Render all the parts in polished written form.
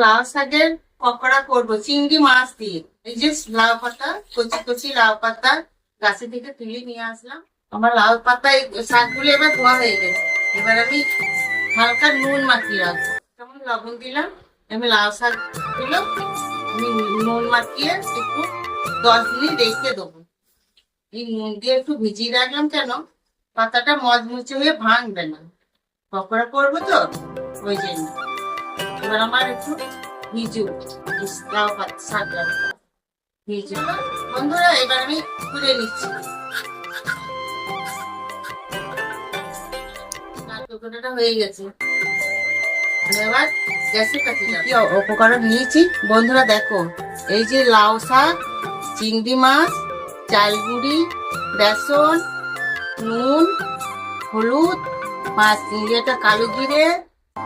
লাউ শাকের পকোড়া করবো চিংড়ি মাছ দিয়ে। এই যে লাউ পাতা, কচি কচি লাউ পাতা গাছে থেকে তুলে নিয়ে আসলাম। আমার লাউ পাতা শাকগুলো এবার ধোয়া হয়ে গেছে। এবার আমি হালকা নুন মাখিয়ে রাখবো, যেমন লবণ দিলাম। আমি লাউ শাক গুলো আমি নুন মাখিয়ে একটু 10 মিনিট রেখে দেবো। এই নুন দিয়ে একটু ভিজিয়ে রাখলাম কেন, পাতাটা মচমচে হয়ে ভাঙবে না, পকোড়া করবো তো ওই জন্য। এবার আমার একটু ভিজুক লাউ পাতা শাক ভিজু বন্ধুরা। এবার আমি তুলে নিচ্ছি। পকোড়াটা হয়ে গেছে। এবার গ্যাসের কাছে কি উপকরণ নিয়েছি বন্ধুরা দেখো। এই যে লাউ শাক, চিংড়ি মাছ, চাল গুঁড়ি, বেসন, নুন, হলুদ, মাছ চিংড়িটা, কালো জিরে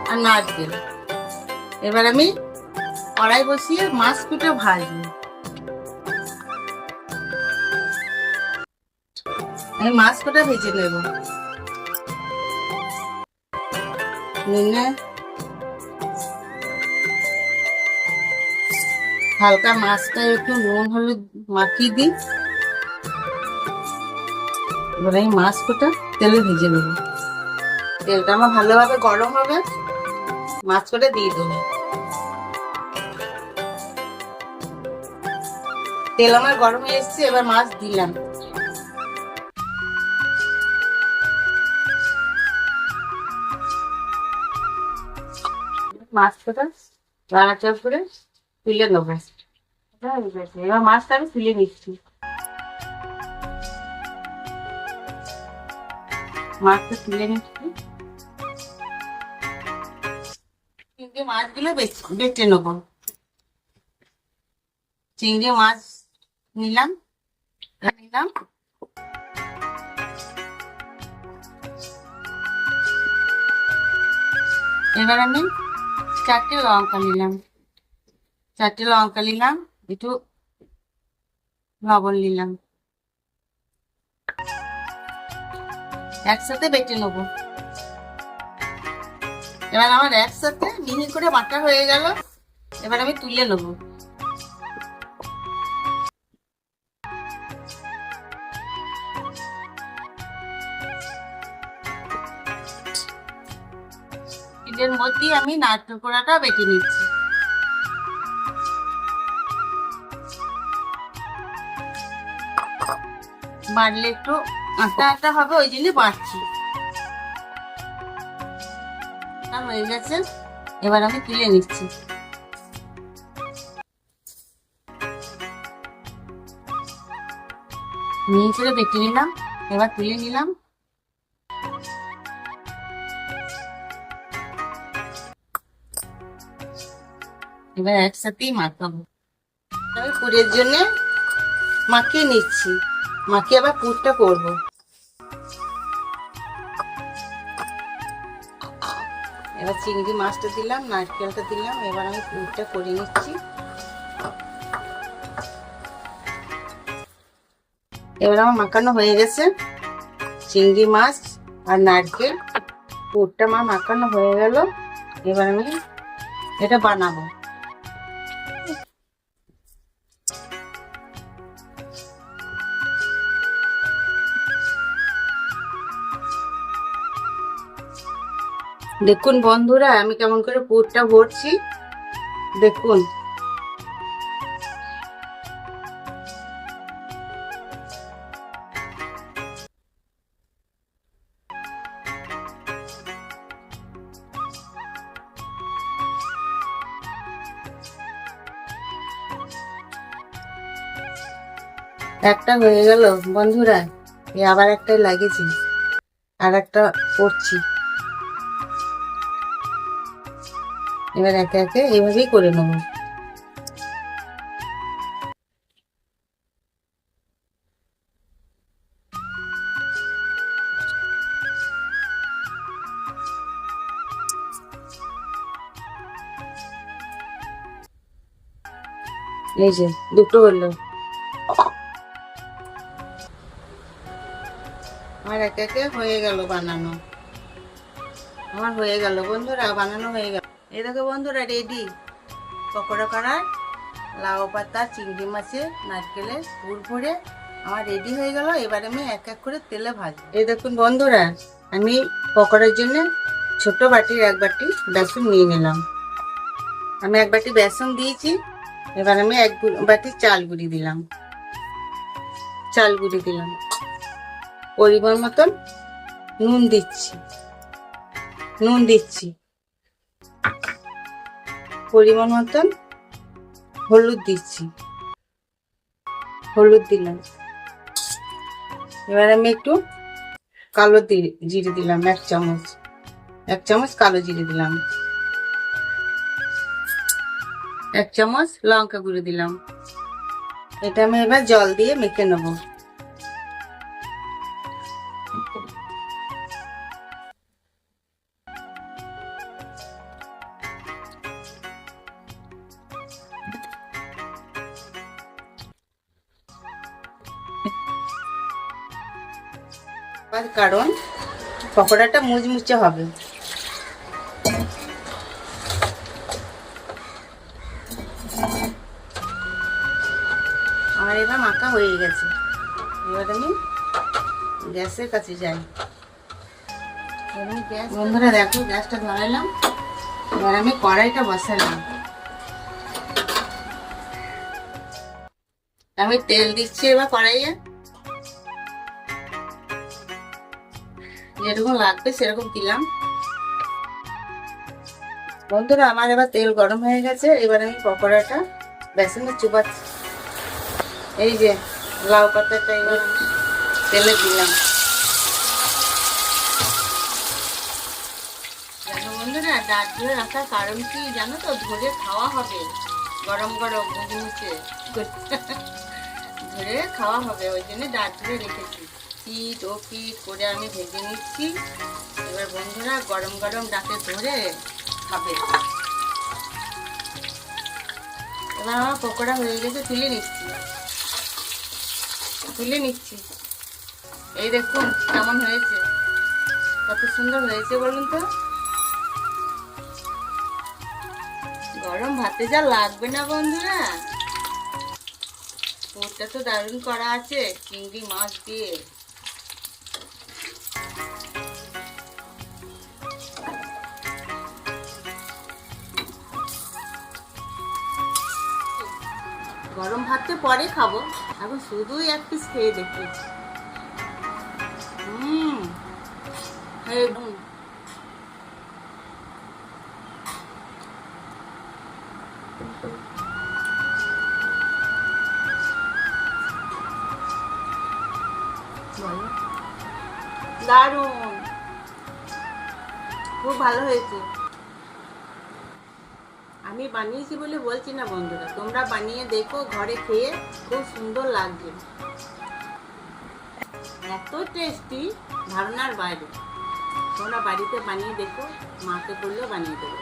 আর নারকেল। এবার আমি কড়াই বসিয়ে মাছগুলো ভাজবো। আমি মাছটা ভেজে নেব। নুনে হালকা মাছটা একটু নুন হলুদ মাখিয়ে দিই। এবার এই মাছটা তেলে ভেজে নেবো। তেলটা আমার ভালোভাবে গরম হবে, মাছটা দিয়ে দেবো। তেল আমার গরম হয়ে এসছে, এবার মাছ দিলাম। মাছটা নাড়াচাড়া করে তুলে নেবো। এবার মাছটা আমি তুলে নিচ্ছি। মাছটা তুলে নিচ্ছি। চিংড়ি মাছগুলো বেটে নেবো। চিংড়ি মাছ নিলাম। এবার আমি 4টে লঙ্কা নিলাম। একটু লবণ নিলাম, একসাথে বেটে নেবো। এবার আমার একসাথে মিহি করে বাটা হয়ে গেল। এবার আমি তুলে নেবো। এর মধ্যে আমি নারকেল কোড়াটা বেটে নিচ্ছি। বাড়লে একটু আটা আটা হবে, ওই জন্য বাড়ছি। হয়ে গেছে, এবার আমি তুলে নিচ্ছি। মিহি করে বেটে নিলাম, এবার তুলে নিলাম। এবার একসাথেই মাখাবো। আমি পুরের জন্য মাখিয়ে নিচ্ছি, মাখিয়ে আবার পুরটা করবো। এবার চিংড়ি মাছটা দিলাম, নারকেলটা দিলাম। এবার আমি পুরটা করে নিচ্ছি। এবার আমার মাখানো হয়ে গেছে। চিংড়ি মাছ আর নারকেল পুরটা আমার মাখানো হয়ে গেল। এবার আমি এটা বানাবো। দেখুন বন্ধুরা আমি কেমন করে পুরটা ভরছি, দেখুন। একটা হয়ে গেল বন্ধুরা, আবার একটা লাগিয়েছি, আর একটা করছি। এবার একে একে এইভাবেই করে নেব। এই যে দুটো হলো, আমার একে একে হয়ে গেল বানানো। আমার হয়ে গেল বন্ধুরা, বানানো হয়ে গেল। এই দেখো বন্ধুরা রেডি। পকোড়া করার লাউ পাতা, চিংড়ি মাছে, নারকেলের পুর ভরে আমার রেডি হয়ে গেল। এবার আমি এক এক করে তেলে ভাজবো। এই দেখুন বন্ধুরা, আমি পকোড়ার জন্য ছোট বাটির এক বাটি বেসন নিয়ে নিলাম। আমি এক বাটি বেসন দিয়েছি। এবার আমি এক বাটি চাল গুঁড়ি দিলাম। পরিমাণ মতন নুন দিচ্ছি। পরিমাণ মতন হলুদ দিলাম। এবার আমি একটু কালো জিরে দিলাম, এক চামচ কালো জিরে দিলাম। 1 চামচ লঙ্কা গুঁড়ো দিলাম। এটা আমি এবার জল দিয়ে মেখে নেব। কারণ পকোড়াটা মুচমুচে হবে। আমার এবার মাখা হয়ে গেছে। এবার আমি গ্যাসের কাছে যাই। বন্ধুরা দেখো, গ্যাসটা ধরাইলাম। এবার আমি কড়াইটা বসালাম। আমি তেল দিচ্ছি এবার কড়াইয়ে, যেরকম লাগবে সেরকম দিলাম। বন্ধুরা আমার এবার তেল গরম হয়ে গেছে। এবার আমি পকোড়াটা বেসনে চুবাচ্ছি। এই যে লাউ পাতাটা এবার তেলে দিলাম। জানো বন্ধুরা, ডাক ধরে রাখার কারণ কি জানো তো? ধরে খাওয়া হবে, গরম গরম মুখে ধরে খাওয়া হবে, ওই জন্য ডাক ধরে রেখেছি। পিঠ ও পিঠ করে আমি ভেজে নিচ্ছি। এবার বন্ধুরা গরম গরম ডাকে ধরে খাবে। এবার আমার পকোড়া হয়ে গেছে, তুলে নিচ্ছি। এই দেখুন কেমন হয়েছে, কত সুন্দর হয়েছে বলুন তো। গরম ভাতে যা লাগবে না বন্ধুরা। পুরটা তো দারুণ করা আছে চিংড়ি মাছ দিয়ে। গরম ভাতটা পরে খাবো, এখন শুধুই এক পিস খেয়ে দেখি। দারুণ, খুব ভালো হয়েছে। আমি বানিয়েছি বলে বলছি না বন্ধুরা, তোমরা বানিয়ে দেখো, ঘরে খেয়ে খুব সুন্দর লাগবে। এত টেস্টি, ধারণার বাইরে। তোমরা বাড়িতে বানিয়ে দেখো, মাকে বললেও বানিয়ে দেবো।